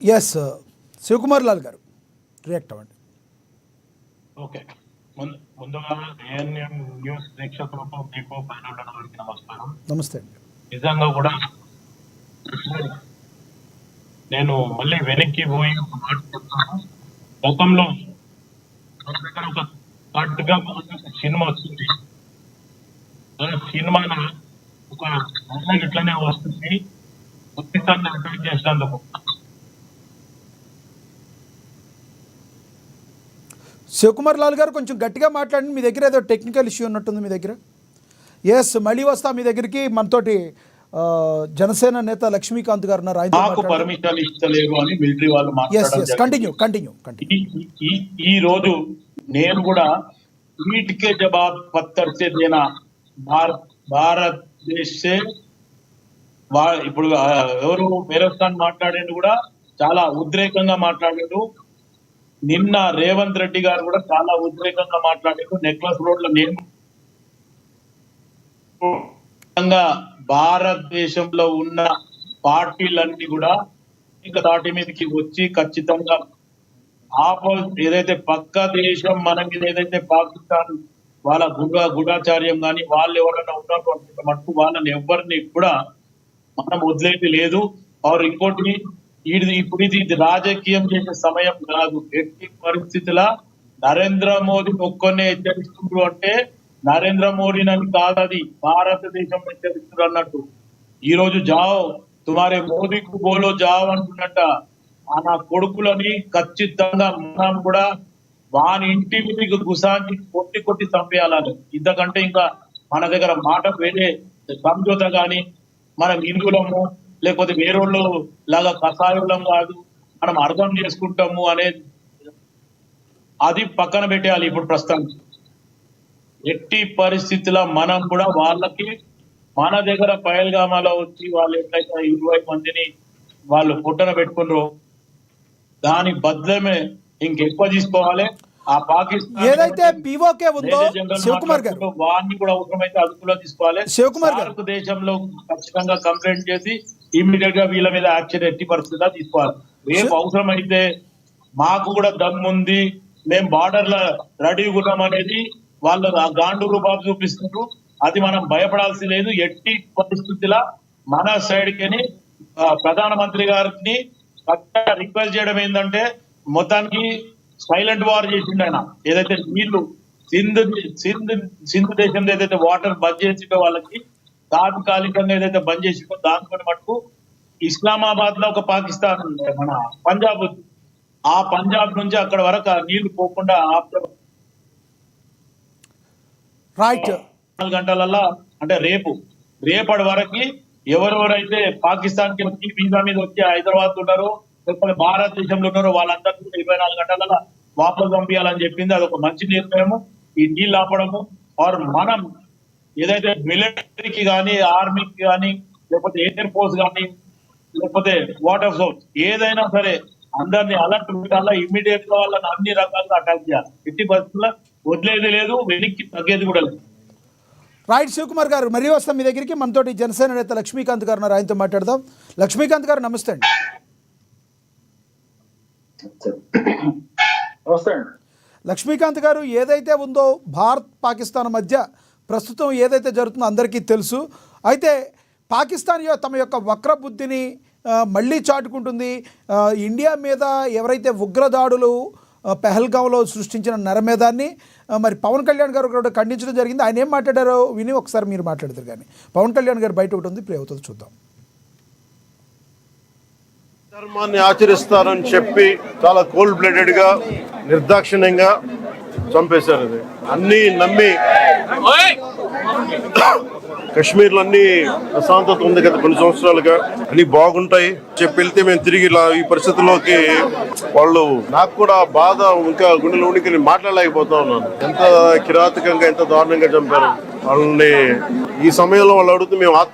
Yes Shivakumar Lal గారు react అవ్వండి. Okay, ముందుగా ఏఎన్ఎం న్యూస్ ప్రేక్షకులకు మీకు పైన నమస్కారం. నమస్తే అండి. నిజంగా కూడా నేను మళ్ళీ వెనక్కి పోయి ఒక మాట చెప్తాను. గతంలో మన దగ్గర ఒక కట్టుగా సినిమా వచ్చింది. ఆ సినిమా ఒక అన్నకి ఇట్లనే వస్తుంది, పాకిస్తాన్ అటాక్ చేసినందుకు. శివకుమార్ లాల్ గారు కొంచెం గట్టిగా మాట్లాడండి, మీ దగ్గర ఏదో టెక్నికల్ ఇష్యూ ఉన్నట్టుంది మీ దగ్గర. ఎస్, మళ్ళీ వస్తా మీ దగ్గరికి. మనతోటి జనసేన నేత లక్ష్మీకాంత్ గారు ఉన్నారు. నాకు పర్మిషన్ ఇస్తలేరు అని మిలిటరీ వాళ్ళు కంటిన్యూ. ఈ రోజు నేను కూడా వీటికే జవాబ్ పత్తర్ సే దేనా భారతదేశ్ సే ఇప్పుడు ఎవరు ఫెరోజ్ఖాన్ మాట్లాడేది కూడా చాలా ఉద్రేకంగా మాట్లాడాడు. నిన్న రేవంత్ రెడ్డి గారు కూడా చాలా ఉద్రేకంగా మాట్లాడారు. నెక్లెస్ రోడ్ లో నేను భారతదేశంలో ఉన్న పార్టీలన్నీ కూడా ఇంకా దాటి మీదకి వచ్చి ఖచ్చితంగా ఏదైతే పక్క దేశం మన మీద ఏదైతే పాకిస్తాన్ వాళ్ళ గూఢాచార్యం కానీ వాళ్ళు ఎవరైనా ఉన్నటువంటి మటుకు వాళ్ళని ఎవరిని కూడా మనం వదిలేది లేదు. ఆర్ ఇంకోటి, ఇప్పుడు ఇది రాజకీయం చేసే సమయం కాదు. ఎట్టి పరిస్థితుల నరేంద్ర మోదీ ఒక్కనే హెచ్చరిస్తున్నారు అంటే నరేంద్ర మోడీని అని కాదు, అది భారతదేశం హెచ్చరిస్తున్నారు అన్నట్టు. ఈ రోజు జావ్ తుమారే మోదీకు బోలో జావ్ అంటున్నట్ట. నా కొడుకులని ఖచ్చితంగా మనం కూడా వాని ఇంటి మీదకి గుసాన్ని కొట్టి చంపేయాలని. ఇంతకంటే ఇంకా మన దగ్గర మాట వేరే సంజోత గాని, మనం హిందువులము లేకపోతే వేరోళ్ళు లాగా కషాయులం కాదు, మనం అర్థం చేసుకుంటాము అనేది అది పక్కన పెట్టేయాలి. ఇప్పుడు ప్రస్తుతానికి ఎట్టి పరిస్థితుల మనం కూడా వాళ్ళకి మన దగ్గర పయల్గామాలో వచ్చి వాళ్ళు ఎట్లయితే 20 మందిని వాళ్ళు పుట్టన పెట్టుకున్నారో దాని బదులమే ఇంకెక్కువ తీసుకోవాలి. ఆ పాకిస్తాన్ ఏదైతే పీఓకే ఉందో శివకుమార్ గారు వారిని కూడా అవసరమైతే అదుపులో తీసుకోవాలి. శివకుమార్ గారు దేశంలో ఖచ్చితంగా కంప్లైంట్ చేసి ఇమ్మీడియట్ గా వీళ్ళ మీద యాక్షన్ ఎట్టి పరిస్థితిగా తీసుకోవాలి. రేపు అవసరమైతే మాకు కూడా దమ్ముంది, మేము బార్డర్ లో రెడీగా ఉన్నాం అనేది వాళ్ళు ఆ గాండు రూపాలు చూపిస్తున్నారు. అది మనం భయపడాల్సి లేదు. ఎట్టి పరిస్థితుల మన సైడ్ కి ప్రధానమంత్రి గారిని రిక్వెస్ట్ చేయడం ఏంటంటే, మొత్తానికి సైలెంట్ వార్ చేసిండు ఆయన. ఏదైతే నీళ్లు సింధు దేశంలో ఏదైతే వాటర్ బంద్ చేసిండో వాళ్ళకి తాత్కాలికంగా ఏదైతే బంద్ చేసిండో దానితో మటుకు ఇస్లామాబాద్ లో ఒక పాకిస్తాన్ మన పంజాబ్, ఆ పంజాబ్ నుంచి అక్కడ వరకు నీళ్లు పోకుండా రైట్ 4 గంటలల్లా అంటే రేపటి వరకు ఎవరెవరైతే పాకిస్తాన్ కి వచ్చి వీసా మీద వచ్చి హైదరాబాద్ ఉన్నారో లేకపోతే భారతదేశంలో ఉన్నారో వాళ్ళందరికీ 24 గంటల వాపసు పంపించాలని చెప్పింది. అది ఒక మంచి నిర్ణయము. ఈ నీళ్ళు ఆపడము ఆర్ మనం ఏదైతే మిలిటరీకి కానీ ఆర్మీకి కానీ లేకపోతే ఎయిర్ ఫోర్స్ కానీ లేకపోతే వాటర్ సోర్స్ ఏదైనా సరే అందరినీ అలర్ట్ పెట్టాలా. ఇమ్మీడియట్ గా వాళ్ళని అన్ని రకాలుగా అటాక్ చేయాలి. ఎట్టి పరిస్థితుల్లో వదిలేది లేదు, వెనక్కి తగ్గేది కూడా లేదు. రైట్ శివకుమార్ గారు, మరీ వస్తాం మీ దగ్గరికి. మనతోటి జనసేన నేత లక్ష్మీకాంత్ గారు ఉన్నారు, ఆయనతో మాట్లాడదాం. లక్ష్మీకాంత్ గారు నమస్తే అండి. లక్ష్మీకాంత్ గారు, ఏదైతే ఉందో భారత్ పాకిస్తాన్ మధ్య ప్రస్తుతం ఏదైతే జరుగుతుందో అందరికీ తెలుసు. అయితే పాకిస్తాన్ తమ యొక్క వక్ర బుద్ధిని మళ్ళీ చాటుకుంటుంది. ఇండియా మీద ఎవరైతే ఉగ్రదాడులు పెహల్గాంలో సృష్టించిన నరమేధాన్ని మరి పవన్ కళ్యాణ్ గారు కూడా ఖండించడం జరిగింది. ఆయన ఏం మాట్లాడారో విని ఒకసారి మీరు మాట్లాడతారు. కానీ పవన్ కళ్యాణ్ గారు బయట ఒకటి ఉంది, ప్లే అవుతుంది, చూద్దాం. ధర్మాన్ని ఆచరిస్తారని చెప్పి చాలా కోల్డ్ బ్లడెడ్ గా నిర్దాక్షిణ్యంగా చంపేశారు. అది అన్ని నమ్మి కాశ్మీర్లో అన్ని ప్రశాంతత ఉంది కదా కొన్ని సంవత్సరాలుగా, అన్ని బాగుంటాయి చెప్పి వెళ్తే మేము తిరిగి ఇలా ఈ పరిస్థితుల్లోకి వాళ్ళు, నాకు కూడా బాధ ఇంకా గుండెలో ఉనికి మాట్లాడలేకపోతా ఉన్నాను. ఎంత కిరాతకంగా ఎంత దారుణంగా చంపారు వాళ్ళని. ఈ సమయంలో వాళ్ళు అడుగుతూ మేము ఆత్మ